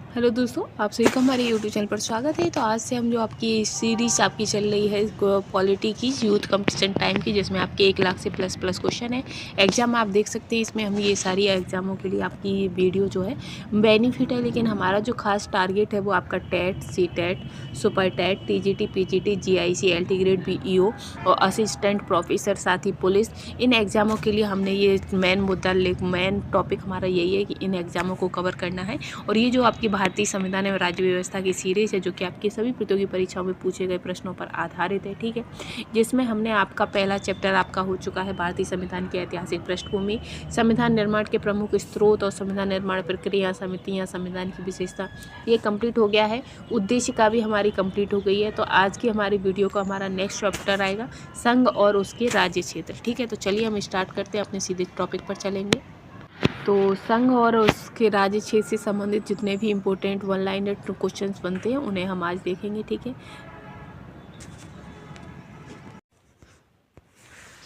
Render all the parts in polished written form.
Hello दोस्तों, आप सभी का हमारे यूट्यूब चैनल पर स्वागत है। तो आज से हम जो आपकी सीरीज़ आपकी चल रही है पॉलिटी की यूथ कंपटीशन टाइम की, जिसमें आपके 1 लाख से प्लस क्वेश्चन है। एग्ज़ाम आप देख सकते हैं, इसमें हम ये सारी एग्ज़ामों के लिए आपकी वीडियो जो है बेनिफिट है, लेकिन हमारा जो खास टारगेट है वो आपका TET, C TET, super TET, TGT, PGT, GIC, LT grade, BEO और असिस्टेंट प्रोफेसर, साथ ही पुलिस। इन एग्ज़ामों के लिए हमने ये मेन टॉपिक हमारा यही है कि इन एग्ज़ामों को कवर करना है। और ये जो आपकी भारतीय संविधान एवं राज्य व्यवस्था की सीरीज़ है, जो कि आपकी सभी प्रतियोगी परीक्षाओं में पूछे गए प्रश्नों पर आधारित है, ठीक है। जिसमें हमने आपका पहला चैप्टर आपका हो चुका है भारतीय संविधान की ऐतिहासिक पृष्ठभूमि, संविधान निर्माण के प्रमुख स्रोत और संविधान निर्माण प्रक्रिया, समितियाँ, संविधान की विशेषता, ये कंप्लीट हो गया है। उद्देशिका भी हमारी कंप्लीट हो गई है। तो आज की हमारी वीडियो का हमारा नेक्स्ट चैप्टर आएगा संघ और उसके राज्य क्षेत्र, ठीक है। तो चलिए हम स्टार्ट करते हैं, अपने सीधे टॉपिक पर चलेंगे। तो संघ और उसके राज्य क्षेत्र से संबंधित जितने भी इम्पोर्टेंट वन लाइनर क्वेश्चंस बनते हैं, उन्हें हम आज देखेंगे, ठीक है।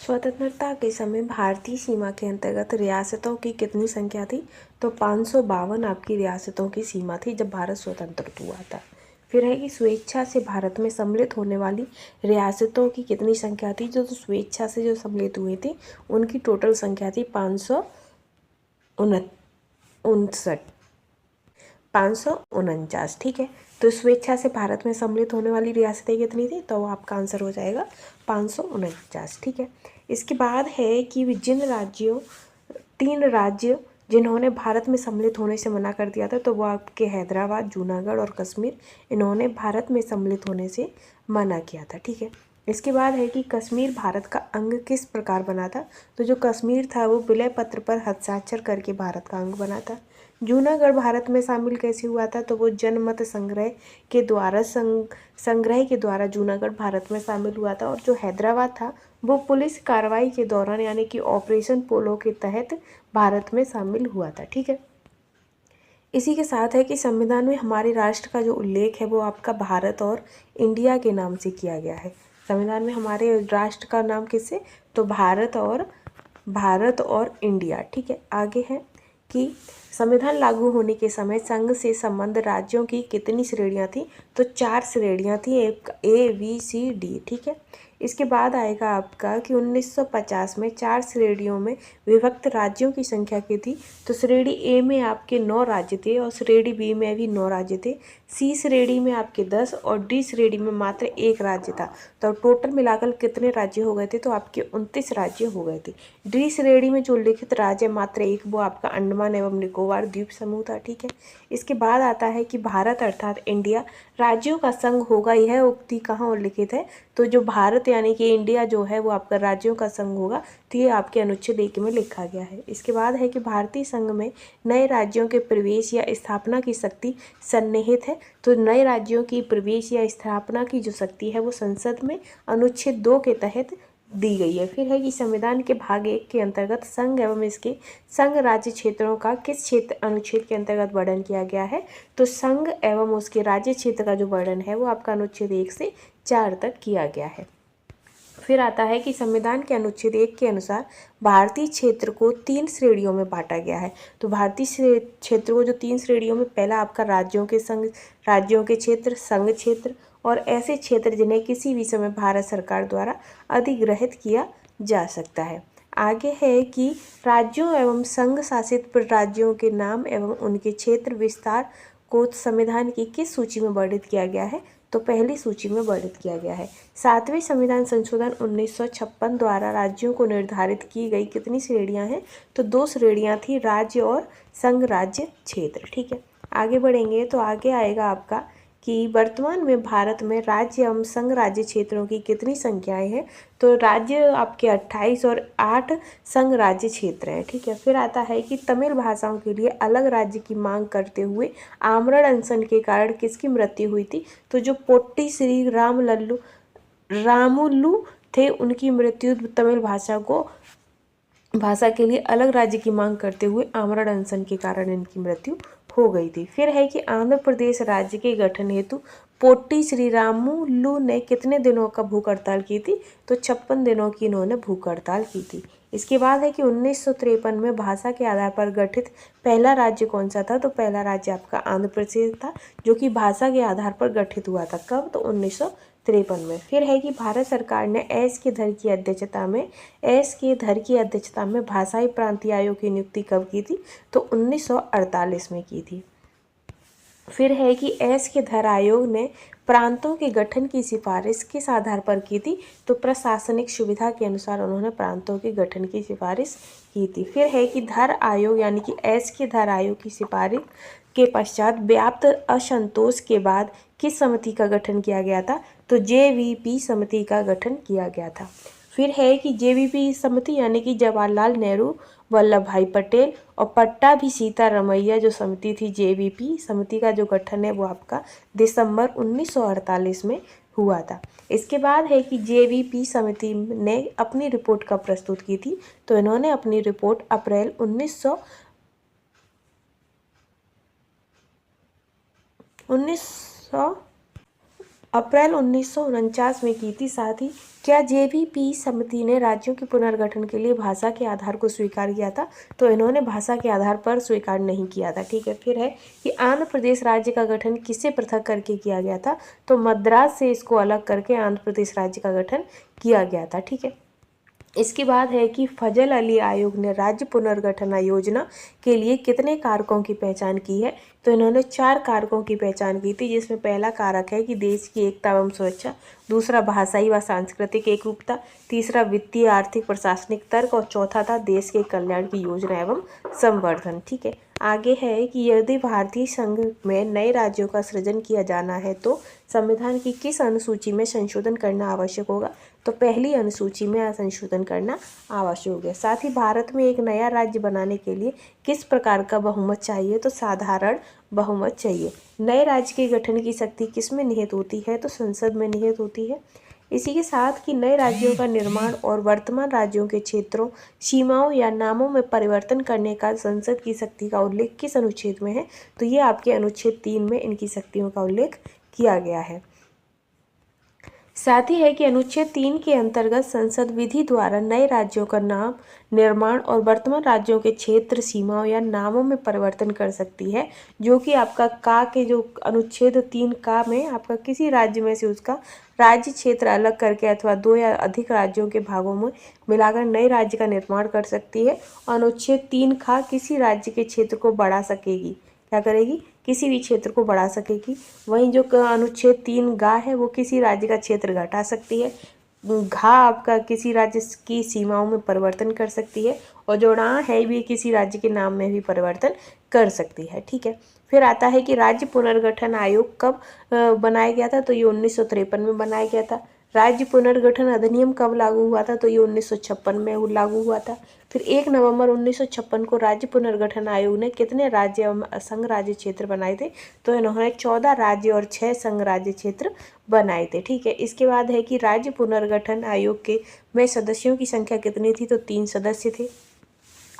स्वतंत्रता के समय भारतीय सीमा के अंतर्गत रियासतों की कितनी संख्या थी? तो 552 आपकी रियासतों की सीमा थी जब भारत स्वतंत्र हुआ था। फिर है कि स्वेच्छा से भारत में सम्मिलित होने वाली रियासतों की कितनी संख्या थी? जो स्वेच्छा से जो सम्मिलित हुए थे उनकी टोटल संख्या थी 549, ठीक है। तो स्वेच्छा से भारत में सम्मिलित होने वाली रियासतें कितनी थी? तो आपका आंसर हो जाएगा 549, ठीक है। इसके बाद है कि तीन राज्य जिन्होंने भारत में सम्मिलित होने से मना कर दिया था, तो वो आपके हैदराबाद, जूनागढ़ और कश्मीर, इन्होंने भारत में सम्मिलित होने से मना किया था, ठीक है। इसके बाद है कि कश्मीर भारत का अंग किस प्रकार बना था? तो जो कश्मीर था वो विलय पत्र पर हस्ताक्षर करके भारत का अंग बना था। जूनागढ़ भारत में शामिल कैसे हुआ था? तो वो जनमत संग्रह के द्वारा जूनागढ़ भारत में शामिल हुआ था। और जो हैदराबाद था वो पुलिस कार्रवाई के दौरान यानी कि ऑपरेशन पोलो के तहत भारत में शामिल हुआ था, ठीक है। इसी के साथ है कि संविधान में हमारे राष्ट्र का जो उल्लेख है वो आपका भारत और इंडिया के नाम से किया गया है। संविधान में हमारे राष्ट्र का नाम किससे? तो भारत और इंडिया, ठीक है। आगे है कि संविधान लागू होने के समय संघ से संबद्ध राज्यों की कितनी श्रेणियां थी? तो 4 श्रेणियां थी, एक ABCD, ठीक है। इसके बाद आएगा आपका कि 1950 में 4 श्रेणियों में विभक्त राज्यों की संख्या की थी। तो श्रेणी ए में आपके 9 राज्य थे और श्रेणी बी में भी 9 राज्य थे। सी श्रेणी में आपके 10 और डी श्रेणी में मात्र 1 राज्य था। तो टोटल मिलाकर कितने राज्य हो गए थे? तो आपके 29 राज्य हो गए थे। डी श्रेणी में जो लिखित राज्य मात्र एक, वो आपका अंडमान एवं निकोबार द्वीप समूह था, ठीक है। इसके बाद आता है कि भारत अर्थात इंडिया राज्यों का संघ होगा। यह उक्ति कहाँ उल्लिखित है? तो जो भारत यानी कि इंडिया जो है वो आपका राज्यों का संघ होगा। तो ये आपके अनुच्छेद 1 में लिखा गया है। इसके बाद है कि भारतीय संघ में नए राज्यों के प्रवेश या स्थापना की शक्ति सन्निहित है। तो नए राज्यों की प्रवेश या स्थापना की जो शक्ति है वो संसद में अनुच्छेद 2 के तहत दी गई है। फिर है कि संविधान के भाग 1 के अंतर्गत संघ एवं इसके संघ राज्य क्षेत्रों का किस क्षेत्र अनुच्छेद के अंतर्गत वर्णन किया गया है? तो संघ एवं उसके राज्य क्षेत्र का जो वर्णन है वो आपका अनुच्छेद 1 से 4 तक किया गया है। फिर आता है कि संविधान के अनुच्छेद 1 के अनुसार भारतीय क्षेत्र को 3 श्रेणियों में बांटा गया है। तो भारतीय क्षेत्र को जो 3 श्रेणियों में, पहला आपका राज्यों के क्षेत्र, संघ क्षेत्र और ऐसे क्षेत्र जिन्हें किसी भी समय भारत सरकार द्वारा अधिग्रहित किया जा सकता है। आगे है कि राज्यों एवं संघ शासित राज्यों के नाम एवं उनके क्षेत्र विस्तार को संविधान की किस सूची में वर्णित किया गया है? तो पहली सूची में वर्णित किया गया है। 7वें संविधान संशोधन 1956 द्वारा राज्यों को निर्धारित की गई कितनी श्रेणियां हैं? तो 2 श्रेणियां थी, राज्य और संघ राज्य क्षेत्र, ठीक है। आगे बढ़ेंगे तो आगे आएगा आपका कि वर्तमान में भारत में राज्य एवं संघ राज्य क्षेत्रों की कितनी संख्याएं हैं? तो राज्य आपके 28 और 8 संघ राज्य क्षेत्र हैं, ठीक है। फिर आता है कि तमिल भाषाओं के लिए अलग राज्य की मांग करते हुए आमरण अनशन के कारण किसकी मृत्यु हुई थी? तो जो पोट्टी श्री रामुलु थे, उनकी मृत्यु तमिल भाषा के लिए अलग राज्य की मांग करते हुए आमरण अनशन के कारण इनकी मृत्यु हो गई थी। फिर है कि आंध्र प्रदेश राज्य के गठन हेतु पोट्टी श्री रामुलु ने कितने दिनों का भूख हड़ताल की थी? तो 56 दिनों की इन्होंने भूख हड़ताल की थी। इसके बाद है कि 1953 में भाषा के आधार पर गठित पहला राज्य कौन सा था? तो पहला राज्य आपका आंध्र प्रदेश था, जो कि भाषा के आधार पर गठित हुआ था। कब? तो 1953 में। फिर है कि भारत सरकार ने एस के धर की अध्यक्षता में भाषाई प्रांतीय आयोग की नियुक्ति कब की थी? तो 1948 में की थी। फिर है कि एस के धर आयोग ने प्रांतों के गठन की सिफारिश किस आधार पर की थी? तो प्रशासनिक सुविधा के अनुसार उन्होंने प्रांतों के गठन की सिफारिश की थी। फिर है कि धर आयोग यानी कि एस के धर आयोग की सिफारिश के पश्चात व्याप्त असंतोष के बाद किस समिति का गठन किया गया था? तो जेवीपी समिति का गठन किया गया था। फिर है कि जेवीपी समिति यानी कि जवाहरलाल नेहरू, वल्लभ भाई पटेल और पट्टाभी सीतारमैया जो समिति थी, जेवीपी समिति का जो गठन है वो आपका दिसंबर 1948 में हुआ था। इसके बाद है कि जेवीपी समिति ने अपनी रिपोर्ट कब प्रस्तुत की थी? तो इन्होंने अपनी रिपोर्ट अप्रैल 1949 में की थी। साथ ही क्या जेवीपी समिति ने राज्यों के पुनर्गठन के लिए भाषा के आधार को स्वीकार किया था? तो इन्होंने भाषा के आधार पर स्वीकार नहीं किया था। ठीक है। फिर है कि आंध्र प्रदेश राज्य का गठन किससे पृथक करके किया गया था? तो मद्रास से इसको अलग करके आंध्र प्रदेश राज्य का गठन किया गया था। ठीक है। इसके बाद है कि फजल अली आयोग ने राज्य पुनर्गठन योजना के लिए कितने कारकों की पहचान की है? तो इन्होंने 4 कारकों की पहचान की थी, जिसमें पहला कारक है कि देश की एकता एवं सुरक्षा, दूसरा भाषाई व सांस्कृतिक एकरूपता, तीसरा वित्तीय आर्थिक प्रशासनिक तर्क और चौथा था देश के कल्याण की योजना एवं संवर्धन। ठीक है। आगे है कि यदि भारतीय संघ में नए राज्यों का सृजन किया जाना है तो संविधान की किस अनुसूची में संशोधन करना आवश्यक होगा? तो पहली अनुसूची में संशोधन करना आवश्यक है। साथ ही भारत में एक नया राज्य बनाने के लिए किस प्रकार का बहुमत चाहिए? तो साधारण बहुमत चाहिए। नए राज्य के गठन की शक्ति किस में निहित होती है? तो संसद में निहित होती है। इसी के साथ कि नए राज्यों का निर्माण और वर्तमान राज्यों के क्षेत्रों, सीमाओं या नामों में परिवर्तन करने का संसद की शक्ति का उल्लेख किस अनुच्छेद में है? तो ये आपके अनुच्छेद 3 में इनकी शक्तियों का उल्लेख किया गया है। साथ ही है कि अनुच्छेद 3 के अंतर्गत संसद विधि द्वारा नए राज्यों का नाम, निर्माण और वर्तमान राज्यों के क्षेत्र, सीमाओं या नामों में परिवर्तन कर सकती है, जो कि आपका का के जो अनुच्छेद 3 का में आपका किसी राज्य में से उसका राज्य क्षेत्र अलग करके अथवा 2 या अधिक राज्यों के भागों में मिलाकर नए राज्य का निर्माण कर सकती है। अनुच्छेद 3 का किसी राज्य के क्षेत्र को बढ़ा सकेगी, क्या करेगी? किसी भी क्षेत्र को बढ़ा सकेगी। वहीं जो अनुच्छेद 3 गा है वो किसी राज्य का क्षेत्र घटा सकती है। घा आपका किसी राज्य की सीमाओं में परिवर्तन कर सकती है, और जो णा है भी किसी राज्य के नाम में भी परिवर्तन कर सकती है। ठीक है। फिर आता है कि राज्य पुनर्गठन आयोग कब बनाया गया था? तो ये 1953 में बनाया गया था। राज्य पुनर्गठन अधिनियम कब लागू हुआ था? तो ये 1956 में लागू हुआ था। फिर 1 नवंबर 1956 को राज्य पुनर्गठन आयोग ने कितने राज्य एवं संघ राज्य क्षेत्र बनाए थे? तो इन्होंने 14 राज्य और 6 संघ राज्य क्षेत्र बनाए थे। ठीक है। इसके बाद है कि राज्य पुनर्गठन आयोग के में सदस्यों की संख्या कितनी थी? तो 3 सदस्य थे।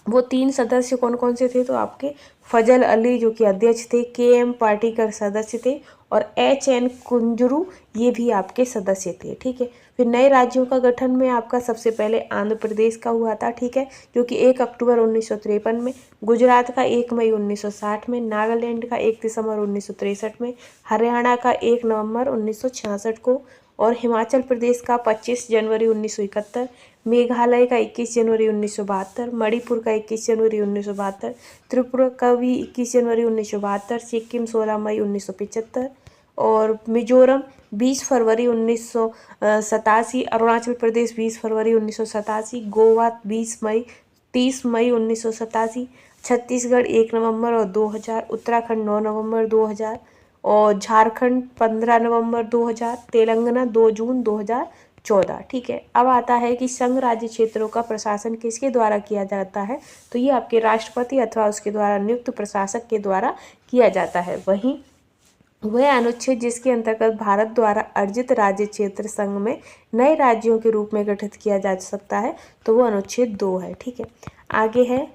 वो 3 सदस्य कौन कौन से थे? तो आपके फजल अली जो कि अध्यक्ष थे, KM पार्टीकर सदस्य थे, और HN कुंजरू ये भी आपके सदस्य थे। ठीक है। फिर नए राज्यों का गठन में आपका सबसे पहले आंध्र प्रदेश का हुआ था। ठीक है, जो कि 1 अक्टूबर 1953 में, गुजरात का 1 मई 1960 में, नागालैंड का 1 दिसंबर 1963 में, हरियाणा का 1 नवंबर 1966 को, और हिमाचल प्रदेश का 25 जनवरी 1971, मेघालय का 21 जनवरी 1972, मणिपुर का 21 जनवरी 1972, त्रिपुरा का भी 21 जनवरी 1972, सिक्किम 16 मई 1975, और मिजोरम 20 फरवरी 1987, अरुणाचल प्रदेश 20 फरवरी 1987, गोवा 30 मई 1987, छत्तीसगढ़ 1 नवंबर और 2000, उत्तराखंड 9 नवंबर 2000, और झारखंड 15 नवंबर 2000, तेलंगाना 2 जून 2014। ठीक है। अब आता है कि संघ राज्य क्षेत्रों का प्रशासन किसके द्वारा किया जाता है? तो ये आपके राष्ट्रपति अथवा उसके द्वारा नियुक्त प्रशासक के द्वारा किया जाता है। वहीं वह अनुच्छेद जिसके अंतर्गत भारत द्वारा अर्जित राज्य क्षेत्र संघ में नए राज्यों के रूप में गठित किया जा सकता है, तो वो अनुच्छेद 2 है। ठीक है। आगे है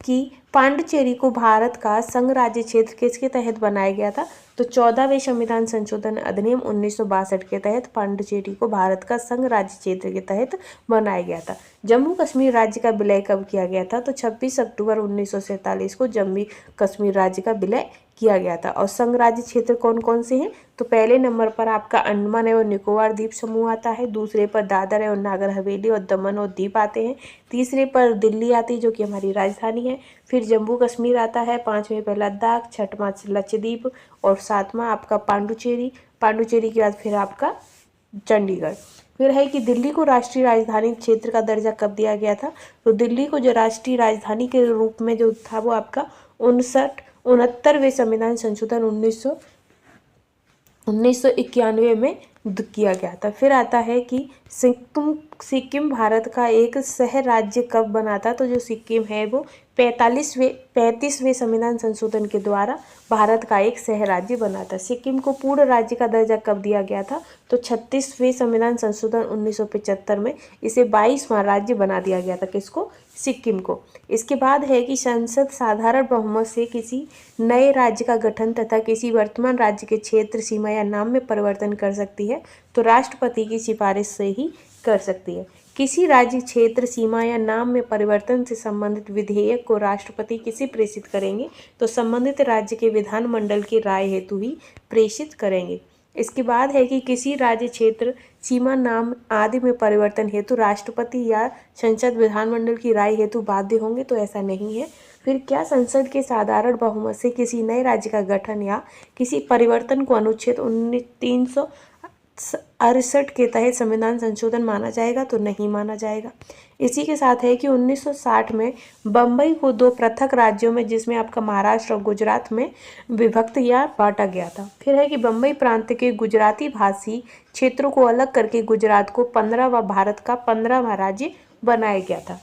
कि पांडिचेरी को भारत का संघ राज्य क्षेत्र किसके तहत बनाया गया था? तो 14वें संविधान संशोधन अधिनियम 1962 के तहत पांडिचेरी को भारत का संघ राज्य क्षेत्र के तहत बनाया गया था। जम्मू कश्मीर राज्य का विलय कब किया गया था? तो 26 अक्टूबर 1947 को जम्मू कश्मीर राज्य का विलय किया गया था। और संघ राज्य क्षेत्र कौन कौन से हैं? तो पहले नंबर पर आपका अंडमान एवं निकोबार द्वीप समूह आता है, दूसरे पर दादर एवं नागर हवेली और दमन और दीप आते हैं, तीसरे पर दिल्ली आती है जो कि हमारी राजधानी है, फिर जम्मू कश्मीर आता है, पांचवें पर लद्दाख, छठवां लक्षद्वीप और सातवां आपका पांडुचेरी के बाद फिर आपका चंडीगढ़। फिर है कि दिल्ली को राष्ट्रीय राजधानी क्षेत्र का दर्जा कब दिया गया था? तो दिल्ली को जो राष्ट्रीय राजधानी के रूप में जो था वो आपका 69वें संविधान संशोधन 1991 में किया गया था। फिर आता है कि सिक्किम भारत का एक शहर राज्य कब बना था? तो जो सिक्किम है वो 35वें संविधान संशोधन के द्वारा भारत का एक शहर राज्य बना था। सिक्किम को पूर्ण राज्य का दर्जा कब दिया गया था? तो 36वें संविधान संशोधन 1975 में इसे 22वां राज्य बना दिया गया था। किसको? सिक्किम को। इसके बाद है कि संसद साधारण बहुमत से किसी नए राज्य का गठन तथा किसी वर्तमान राज्य के क्षेत्र सीमा या नाम में परिवर्तन कर सकती है, तो राष्ट्रपति की सिफारिश से ही कर सकती है। किसी राज्य क्षेत्र सीमा या नाम में परिवर्तन से संबंधित विधेयक को राष्ट्रपति किसे प्रेषित करेंगे? तो संबंधित राज्य के विधानमंडल की राय हेतु ही प्रेषित करेंगे। इसके बाद है कि किसी राज्य क्षेत्र सीमा नाम आदि में परिवर्तन हेतु राष्ट्रपति या संसद विधानमंडल की राय हेतु बाध्य होंगे? तो ऐसा नहीं है। फिर क्या संसद के साधारण बहुमत से किसी नए राज्य का गठन या किसी परिवर्तन को अनुच्छेद 368 के तहत संविधान संशोधन माना जाएगा? तो नहीं माना जाएगा। इसी के साथ है कि 1960 में बम्बई को दो पृथक राज्यों में, जिसमें आपका महाराष्ट्र और गुजरात में विभक्त या बांटा गया था। फिर है कि बम्बई प्रांत के गुजराती भाषी क्षेत्रों को अलग करके गुजरात को 15वां भारत का 15वां राज्य बनाया गया था।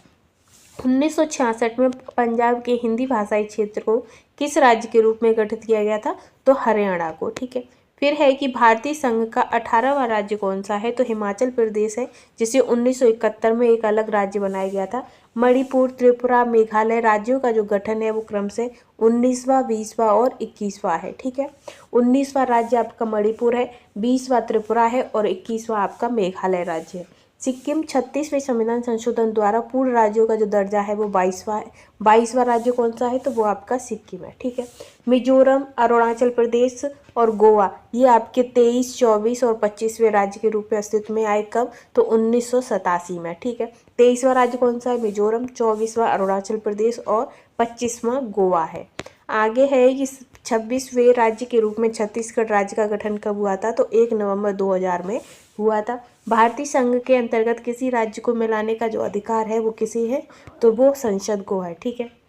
1966 में पंजाब के हिंदी भाषाई क्षेत्र को किस राज्य के रूप में गठित किया गया था? तो हरियाणा को। ठीक है। फिर है कि भारतीय संघ का 18वां राज्य कौन सा है? तो हिमाचल प्रदेश है, जिसे 1971 में एक अलग राज्य बनाया गया था। मणिपुर, त्रिपुरा, मेघालय राज्यों का जो गठन है वो क्रम से 19वां, 20वां और 21वां है। ठीक है। 19वां राज्य आपका मणिपुर है, 20वां त्रिपुरा है और 21वां आपका मेघालय राज्य है। सिक्किम 36वें संविधान संशोधन द्वारा पूर्ण राज्यों का जो दर्जा है वो 22वां है। 22वां राज्य कौन सा है? तो वो आपका सिक्किम है। ठीक है। मिजोरम, अरुणाचल प्रदेश और गोवा ये आपके 23, 24 और 25वें राज्य के रूप में अस्तित्व में आए। कब? तो 1987 में। ठीक है। 23वां राज्य कौन सा है? मिजोरम, 24वां अरुणाचल प्रदेश और 25वां गोवा है। आगे है कि 26वें राज्य के रूप में छत्तीसगढ़ राज्य का गठन कब हुआ था? तो 1 नवंबर 2000 में हुआ था। भारतीय संघ के अंतर्गत किसी राज्य को मिलाने का जो अधिकार है वो किसे है? तो वो संसद को है। ठीक है।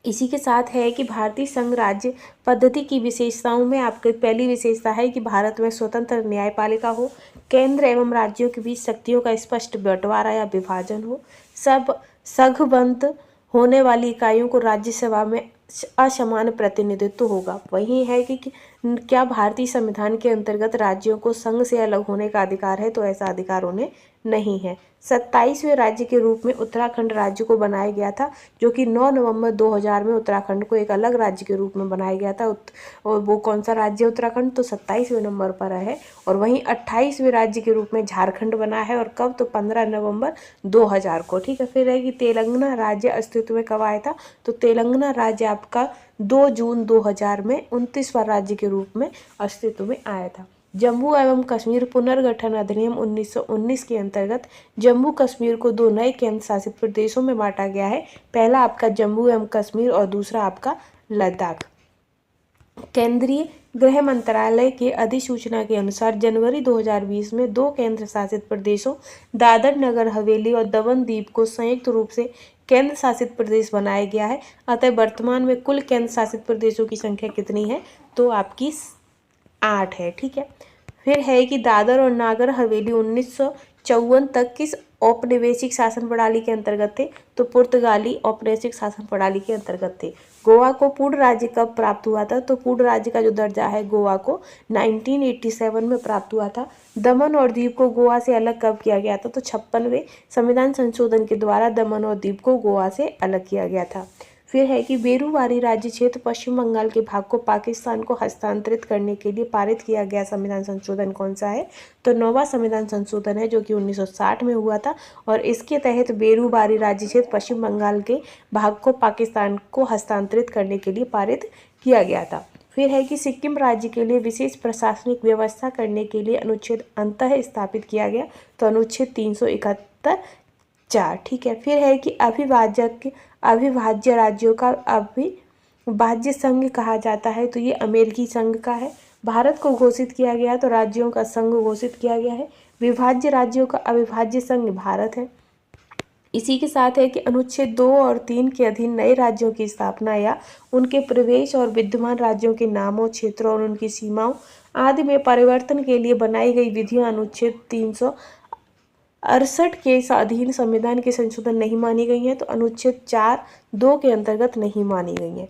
इसी के साथ है कि भारतीय संघ राज्य पद्धति की विशेषताओं में आपकी पहली विशेषता है कि भारत में स्वतंत्र न्यायपालिका हो, केंद्र एवं राज्यों के बीच शक्तियों का स्पष्ट बंटवारा या विभाजन हो, सब संघबद्ध होने वाली इकाइयों को राज्यसभा में असमान प्रतिनिधित्व होगा। वही है कि क्या भारतीय संविधान के अंतर्गत राज्यों को संघ से अलग होने का अधिकार है? तो ऐसा अधिकार उन्हें नहीं है। 27वें राज्य के रूप में उत्तराखंड राज्य को बनाया गया था, जो कि 9 नवंबर 2000 में उत्तराखंड को एक अलग राज्य के रूप में बनाया गया था। और वो कौन सा राज्य है उत्तराखंड? तो 27वें नंबर पर है। और वहीं 28वें राज्य के रूप में झारखंड बना है। और कब? तो 15 नवंबर 2000 को। ठीक है। फिर है कि तेलंगाना राज्य अस्तित्व में कब आया था? तो तेलंगाना राज्य आपका 2 जून 2000 में 29वां राज्य के रूप में अस्तित्व में आया था। जम्मू एवं कश्मीर पुनर्गठन अधिनियम 1919 के अंतर्गत जम्मू कश्मीर को 2 नए केंद्र शासित प्रदेशों में बांटा गया है। पहला आपका जम्मू एवं कश्मीर और दूसरा आपका लद्दाख। केंद्रीय गृह मंत्रालय के अधिसूचना के अनुसार जनवरी 2020 में 2 केंद्र शासित प्रदेशों दादर नगर हवेली और दमन दीप को संयुक्त रूप से केंद्र शासित प्रदेश बनाया गया है। अतः वर्तमान में कुल केंद्र शासित प्रदेशों की संख्या कितनी है? तो आपकी 8 है। ठीक है। फिर है कि दादर और नागर हवेली 1954 तक किस औपनिवेशिक शासन प्रणाली के अंतर्गत थे? तो पुर्तगाली औपनिवेशिक शासन प्रणाली के अंतर्गत थे। गोवा को पूर्ण राज्य कब प्राप्त हुआ था? तो पूर्ण राज्य का जो दर्जा है गोवा को 1987 में प्राप्त हुआ था। दमन और दीव को गोवा से अलग कब किया गया था? तो 56वें संविधान संशोधन के द्वारा दमन और दीव को गोवा से अलग किया गया था। फिर है कि बेरूवारी राज्य क्षेत्र पश्चिम बंगाल के भाग को पाकिस्तान को हस्तांतरित करने के लिए पारित किया गया संविधान संशोधन कौन सा है? तो 9वां संविधान संशोधन है, जो कि 1960 में हुआ था और इसके तहत बेरूवारी राज्य क्षेत्र पश्चिम बंगाल के भाग को पाकिस्तान को हस्तांतरित करने के लिए पारित किया गया था। फिर है कि सिक्किम राज्य के लिए विशेष प्रशासनिक व्यवस्था करने के लिए अनुच्छेद अंतः स्थापित किया गया, तो अनुच्छेद 371(4). ठीक है। फिर है कि अविभाज्य राज्यों का अविभाज्य संघ कहा जाता है, तो ये अमेरिकी संघ का है। भारत को घोषित किया गया तो राज्यों का संघ घोषित किया गया है। विभाज्य राज्यों का अविभाज्य संघ भारत है। इसी के साथ है कि अनुच्छेद 2 और 3 के अधीन नए राज्यों की स्थापना या उनके प्रवेश और विद्यमान राज्यों के नामों, क्षेत्रों और उनकी सीमाओं आदि में परिवर्तन के लिए बनाई गई विधियां अनुच्छेद 368 के अधीन संविधान के संशोधन नहीं मानी गई हैं, तो अनुच्छेद 4(2) के अंतर्गत नहीं मानी गई हैं।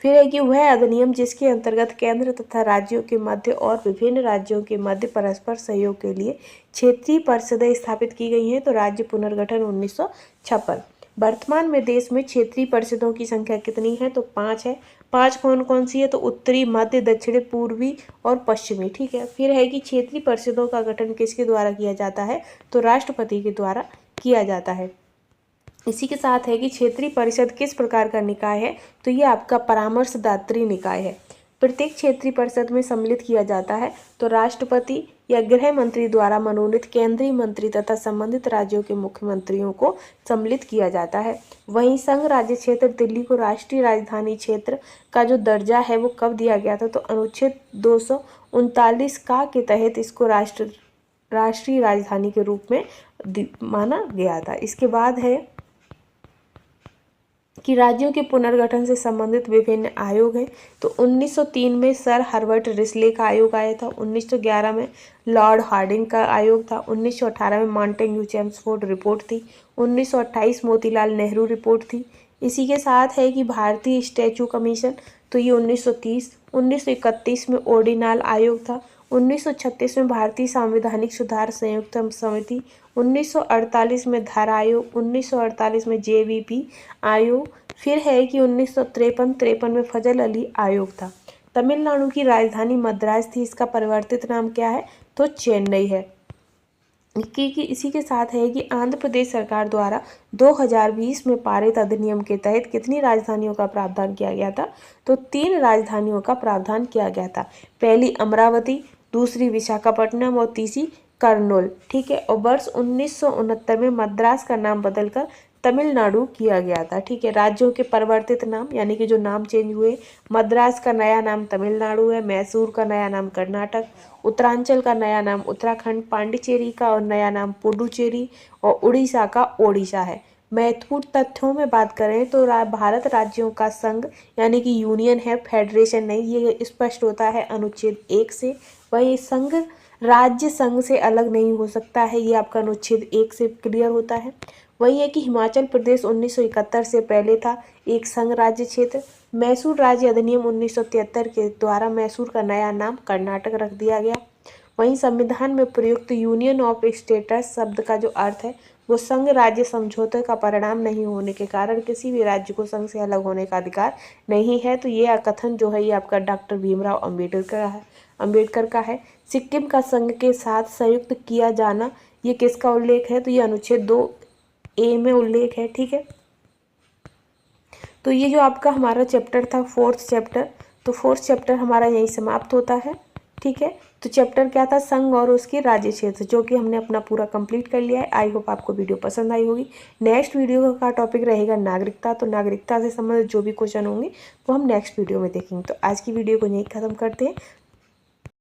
फिर है कि वह अधिनियम जिसके अंतर्गत केंद्र तथा राज्यों के मध्य और विभिन्न राज्यों के मध्य परस्पर सहयोग के लिए क्षेत्रीय परिषदें स्थापित की गई हैं, तो राज्य पुनर्गठन 1956। वर्तमान में देश में क्षेत्रीय परिषदों की संख्या कितनी है? तो 5 है। 5 कौन कौन सी है? तो उत्तरी, मध्य, दक्षिणी, पूर्वी और पश्चिमी। ठीक है। फिर है कि क्षेत्रीय परिषदों का गठन किसके द्वारा किया जाता है? तो राष्ट्रपति के द्वारा किया जाता है। इसी के साथ है कि क्षेत्रीय परिषद किस प्रकार का निकाय है? तो ये आपका परामर्शदात्री निकाय है। प्रत्येक क्षेत्रीय परिषद में सम्मिलित किया जाता है तो राष्ट्रपति या गृह मंत्री द्वारा मनोनीत केंद्रीय मंत्री तथा संबंधित राज्यों के मुख्यमंत्रियों को सम्मिलित किया जाता है। वहीं संघ राज्य क्षेत्र दिल्ली को राष्ट्रीय राजधानी क्षेत्र का जो दर्जा है वो कब दिया गया था? तो अनुच्छेद 239 का के तहत इसको राष्ट्रीय राजधानी के रूप में माना गया था। इसके बाद है कि राज्यों के पुनर्गठन से संबंधित विभिन्न आयोग हैं, तो 1903 में सर हर्बर्ट रिसले का आयोग आया था। 1911 में लॉर्ड हार्डिंग का आयोग था। 1918 में मॉन्टेग्यू चेम्सफोर्ड रिपोर्ट थी। 1928 मोतीलाल नेहरू रिपोर्ट थी। इसी के साथ है कि भारतीय स्टैचू कमीशन, तो ये 1930। 1931 में ओर्डिनाल आयोग था। 1936 में भारतीय सांविधानिक सुधार संयुक्त समिति। 1948 में धर आयोग। 1948 में जेवीपी आयोग। फिर है कि 1953 में फजल अली आयोग था। तमिलनाडु की राजधानी मद्रास थी, इसका परिवर्तित नाम क्या है? तो चेन्नई है। इसी के साथ है कि आंध्र प्रदेश सरकार द्वारा 2020 में पारित अधिनियम के तहत कितनी राजधानियों का प्रावधान किया गया था? तो 3 राजधानियों का प्रावधान किया गया था। पहली अमरावती, दूसरी विशाखापट्टनम और तीसरी कर्नूल। ठीक है। और वर्ष 1969 में मद्रास का नाम बदलकर तमिलनाडु किया गया था। ठीक है। राज्यों के परिवर्तित नाम यानी कि जो नाम चेंज हुए, मद्रास का नया नाम तमिलनाडु है, मैसूर का नया नाम कर्नाटक, उत्तरांचल का नया नाम उत्तराखंड, पांडिचेरी का नया नाम पुडुचेरी और उड़ीसा का ओडिशा है। महत्वपूर्ण तथ्यों में बात करें तो भारत राज्यों का संघ यानी कि यूनियन है, फेडरेशन नहीं। ये स्पष्ट होता है अनुच्छेद 1 से। वही संघ राज्य संघ से अलग नहीं हो सकता है, ये आपका अनुच्छेद 1 से क्लियर होता है। वही है कि हिमाचल प्रदेश 1971 से पहले था एक संघ राज्य क्षेत्र। मैसूर राज्य अधिनियम 1973 के द्वारा मैसूर का नया नाम कर्नाटक रख दिया गया। वहीं संविधान में प्रयुक्त यूनियन ऑफ स्टेट्स शब्द का जो अर्थ है वो संघ राज्य समझौते का परिणाम नहीं होने के कारण किसी भी राज्य को संघ से अलग होने का अधिकार नहीं है। तो ये कथन जो है ये आपका डॉक्टर भीमराव अम्बेडकर का है। सिक्किम का संघ के साथ संयुक्त किया जाना ये किसका उल्लेख है? तो ये अनुच्छेद 2A में उल्लेख है। ठीक है। तो ये जो आपका हमारा चैप्टर था 4th चैप्टर, तो 4th चैप्टर हमारा यहीं समाप्त होता है। ठीक है। तो चैप्टर क्या था? संघ और उसके राज्य क्षेत्र, जो कि हमने अपना पूरा कंप्लीट कर लिया है। आई होप आपको वीडियो पसंद आई होगी। नेक्स्ट वीडियो का टॉपिक रहेगा नागरिकता। तो नागरिकता से संबंधित जो भी क्वेश्चन होंगे वो हम नेक्स्ट वीडियो में देखेंगे। तो आज की वीडियो को यहीं ख़त्म करते हैं।